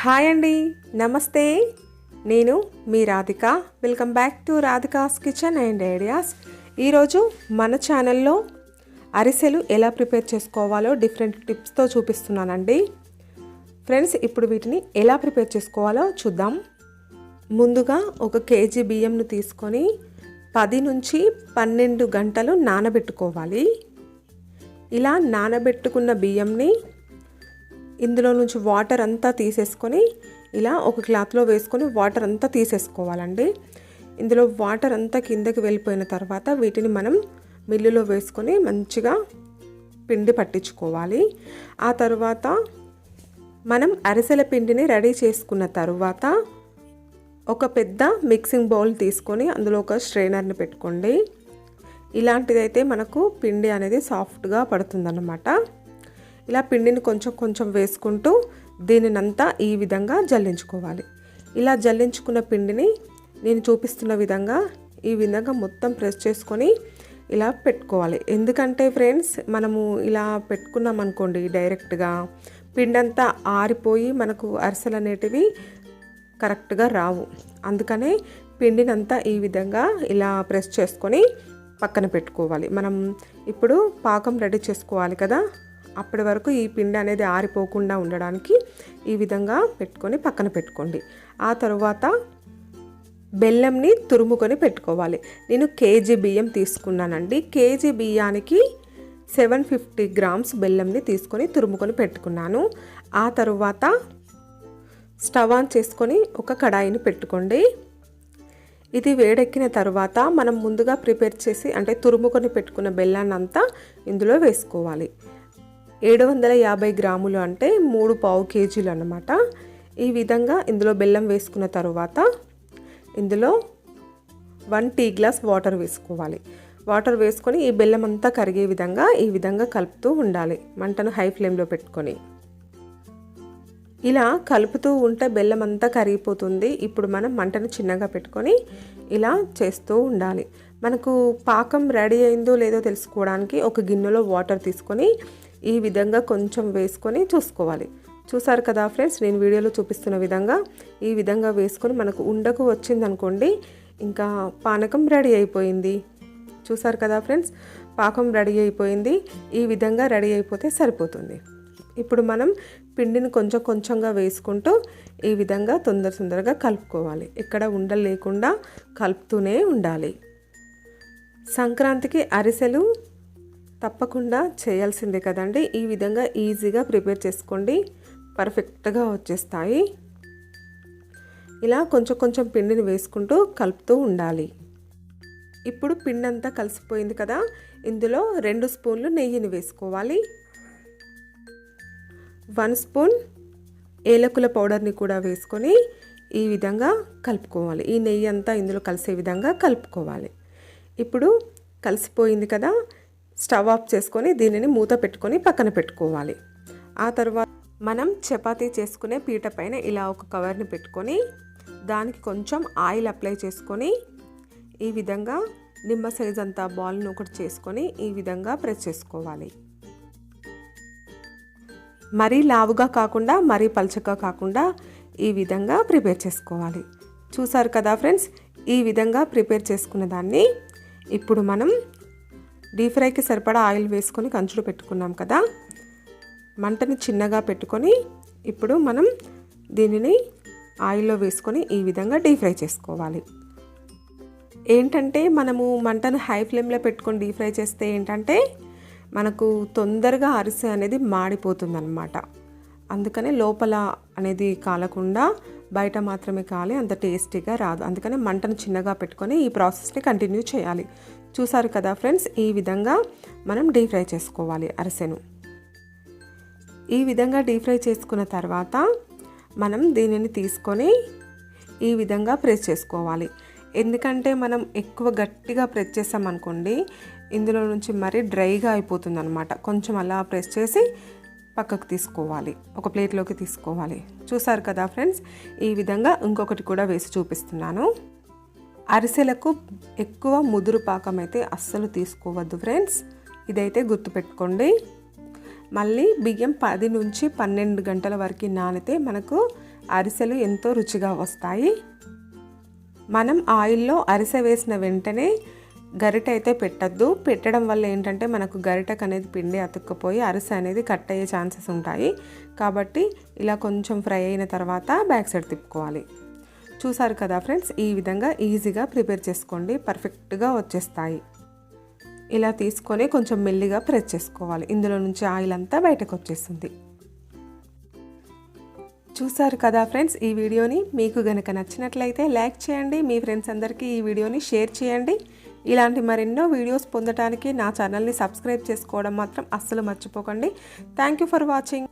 Hi అండి, నమస్తే. నేను మీ Radhika. Welcome back to Radhika's kitchen and ideas. ఈరోజు మన ఛానల్లో అరిసెలు ఎలా ప్రిపేర్ చేసుకోవాలో డిఫరెంట్ టిప్స్తో చూపిస్తున్నానండి. ఫ్రెండ్స్, ఇప్పుడు వీటిని ఎలా ప్రిపేర్ చేసుకోవాలో చూద్దాం. ముందుగా 1 కేజీ బియ్యంను తీసుకొని 10 నుంచి 12 గంటలు నానబెట్టుకోవాలి. ఇలా నానబెట్టుకున్న బియ్యంని ఇందులో నుంచి వాటర్ అంతా తీసేసుకొని ఇలా ఒక క్లాత్లో వేసుకొని వాటర్ అంతా తీసేసుకోవాలండి. ఇందులో వాటర్ అంతా కిందకి వెళ్ళిపోయిన తర్వాత వీటిని మనం మిల్లులో వేసుకొని మంచిగా పిండి పట్టించుకోవాలి. ఆ తర్వాత మనం అరిసెల పిండిని రెడీ చేసుకున్న తర్వాత ఒక పెద్ద మిక్సింగ్ బౌల్ తీసుకొని అందులో ఒక స్ట్రైనర్ని పెట్టుకోండి. ఇలాంటిదైతే మనకు పిండి అనేది సాఫ్ట్గా పడుతుందన్నమాట. ఇలా పిండిని కొంచెం కొంచెం వేసుకుంటూ దీనినంతా ఈ విధంగా జల్లించుకోవాలి. ఇలా జల్లించుకున్న పిండిని నేను చూపిస్తున్న విధంగా ఈ విధంగా మొత్తం ప్రెస్ చేసుకొని ఇలా పెట్టుకోవాలి. ఎందుకంటే ఫ్రెండ్స్, మనము ఇలా పెట్టుకున్నాం అనుకోండి, డైరెక్ట్గా పిండి అంతా ఆరిపోయి మనకు అరిసెలు అనేటివి కరెక్ట్గా రావు. అందుకనే పిండినంతా ఈ విధంగా ఇలా ప్రెస్ చేసుకొని పక్కన పెట్టుకోవాలి. మనం ఇప్పుడు పాకం రెడీ చేసుకోవాలి కదా, అప్పటి వరకు ఈ పిండి అనేది ఆరిపోకుండా ఉండడానికి ఈ విధంగా పెట్టుకొని పక్కన పెట్టుకోండి. ఆ తర్వాత బెల్లంని తురుముకొని పెట్టుకోవాలి. నేను కేజీ బియ్యం తీసుకున్నానండి. కేజీ బియ్యానికి 750 గ్రామ్స్ బెల్లంని తీసుకొని తురుముకొని పెట్టుకున్నాను. ఆ తర్వాత స్టవ్ ఆన్ చేసుకొని ఒక కడాయిని పెట్టుకోండి. ఇది వేడెక్కిన తర్వాత మనం ముందుగా ప్రిపేర్ చేసి అంటే తురుముకొని పెట్టుకున్న బెల్లాన్ని అంతా ఇందులో వేసుకోవాలి. 750 గ్రాములు అంటే 3 పావు కేజీలు అన్నమాట. ఈ విధంగా ఇందులో బెల్లం వేసుకున్న తర్వాత ఇందులో 1 టీ గ్లాస్ వాటర్ వేసుకోవాలి. వాటర్ వేసుకొని ఈ బెల్లం అంతా కరిగే విధంగా ఈ విధంగా కలుపుతూ ఉండాలి, మంటను హై ఫ్లేమ్లో పెట్టుకొని. ఇలా కలుపుతూ ఉంటే బెల్లం అంతా కరిగిపోతుంది. ఇప్పుడు మనం మంటను చిన్నగా పెట్టుకొని ఇలా చేస్తూ ఉండాలి. మనకు పాకం రెడీ అయిందో లేదో తెలుసుకోవడానికి ఒక గిన్నెలో వాటర్ తీసుకొని ఈ విధంగా కొంచెం వేసుకొని చూసుకోవాలి. చూసారు కదా ఫ్రెండ్స్, నేను వీడియోలో చూపిస్తున్న విధంగా ఈ విధంగా వేసుకొని మనకు ఉండకు వచ్చిందనుకోండి, ఇంకా పానకం రెడీ అయిపోయింది. చూసారు కదా ఫ్రెండ్స్, పాకం రెడీ అయిపోయింది. ఈ విధంగా రెడీ అయిపోతే సరిపోతుంది. ఇప్పుడు మనం పిండిని కొంచెం కొంచెంగా వేసుకుంటూ ఈ విధంగా తొందరగా కలుపుకోవాలి. ఇక్కడ ఉండలు లేకుండా కలుపుతూనే ఉండాలి. సంక్రాంతికి అరిసెలు తప్పకుండా చేయాల్సిందే కదండి. ఈ విధంగా ఈజీగా ప్రిపేర్ చేసుకోండి, పర్ఫెక్ట్గా వచ్చేస్తాయి. ఇలా కొంచెం కొంచెం పిండిని వేసుకుంటూ కలుపుతూ ఉండాలి. ఇప్పుడు పిండి అంతా కలిసిపోయింది కదా, ఇందులో 2 స్పూన్లు నెయ్యిని వేసుకోవాలి. 1 స్పూన్ ఏలకుల పౌడర్ని కూడా వేసుకొని ఈ విధంగా కలుపుకోవాలి. ఈ నెయ్యి అంతా ఇందులో కలిసే విధంగా కలుపుకోవాలి. ఇప్పుడు కలిసిపోయింది కదా, స్టవ్ ఆఫ్ చేసుకొని దీనిని మూత పెట్టుకొని పక్కన పెట్టుకోవాలి. ఆ తర్వాత మనం చపాతీ చేసుకునే పీట పైన ఇలా ఒక కవర్ని పెట్టుకొని దానికి కొంచెం ఆయిల్ అప్లై చేసుకొని ఈ విధంగా నిమ్మ సైజ్ అంతా బాల్ని ఒకటి చేసుకొని ఈ విధంగా ప్రెస్ చేసుకోవాలి. మరీ లావుగా కాకుండా మరీ పల్చగా కాకుండా ఈ విధంగా ప్రిపేర్ చేసుకోవాలి. చూసారు కదా ఫ్రెండ్స్, ఈ విధంగా ప్రిపేర్ చేసుకున్న దాన్ని ఇప్పుడు మనం డీప్ ఫ్రైకి సరిపడా ఆయిల్ వేసుకొని కంచులు పెట్టుకున్నాం కదా, మంటని చిన్నగా పెట్టుకొని ఇప్పుడు మనం దీనిని ఆయిల్లో వేసుకొని ఈ విధంగా డీప్ ఫ్రై చేసుకోవాలి. ఏంటంటే మనము మంటను హై ఫ్లేమ్లో పెట్టుకొని డీప్ ఫ్రై చేస్తే ఏంటంటే మనకు తొందరగా అరిసె అనేది మాడిపోతుందన్నమాట. అందుకనే లోపల అనేది కాలకుండా బయట మాత్రమే కాలి అంత టేస్టీగా రాదు. అందుకనే మంటను చిన్నగా పెట్టుకొని ఈ ప్రాసెస్ని కంటిన్యూ చేయాలి. చూసారు కదా ఫ్రెండ్స్, ఈ విధంగా మనం డీప్ ఫ్రై చేసుకోవాలి అరిసెను. ఈ విధంగా డీప్ ఫ్రై చేసుకున్న తర్వాత మనం దీనిని తీసుకొని ఈ విధంగా ప్రెస్ చేసుకోవాలి. ఎందుకంటే మనం ఎక్కువ గట్టిగా ప్రెస్ చేసామనుకోండి, ఇందులో నుంచి మరీ డ్రైగా అయిపోతుంది అనమాట. కొంచెం అలా ప్రెస్ చేసి పక్కకు తీసుకోవాలి, ఒక ప్లేట్లోకి తీసుకోవాలి. చూసారు కదా ఫ్రెండ్స్, ఈ విధంగా ఇంకొకటి కూడా వేసి చూపిస్తున్నాను. అరిసెలకు ఎక్కువ ముదురు పాకం అయితే అస్సలు తీసుకోవద్దు ఫ్రెండ్స్, ఇదైతే గుర్తుపెట్టుకోండి. మళ్ళీ బియ్యం 10 నుంచి 12 గంటల వరకు నానితే మనకు అరిసెలు ఎంతో రుచిగా వస్తాయి. మనం ఆయిల్లో అరిసె వేసిన వెంటనే గరిటె అయితే పెట్టద్దు. పెట్టడం వల్ల ఏంటంటే మనకు గరిటెకు అనేది పిండి అతుక్కుపోయి అరిసె అనేది కట్ అయ్యే ఛాన్సెస్ ఉంటాయి. కాబట్టి ఇలా కొంచెం ఫ్రై అయిన తర్వాత బ్యాక్ సైడ్ తిప్పుకోవాలి. చూసారు కదా ఫ్రెండ్స్, ఈ విధంగా ఈజీగా ప్రిపేర్ చేసుకోండి, పర్ఫెక్ట్గా వచ్చేస్తాయి. ఇలా తీసుకొని కొంచెం మెల్లిగా ప్రెస్ చేసుకోవాలి. ఇందులో నుంచి ఆయిల్ అంతా బయటకు వచ్చేస్తుంది. చూసారు కదా ఫ్రెండ్స్, ఈ వీడియోని మీకు గనక నచ్చినట్లయితే లైక్ చేయండి. మీ ఫ్రెండ్స్ అందరికీ ఈ వీడియోని షేర్ చేయండి. ఇలాంటి మరెన్నో వీడియోస్ పొందడానికి నా ఛానల్ని సబ్స్క్రైబ్ చేసుకోవడం మాత్రం అస్సలు మర్చిపోకండి. Thank you for watching.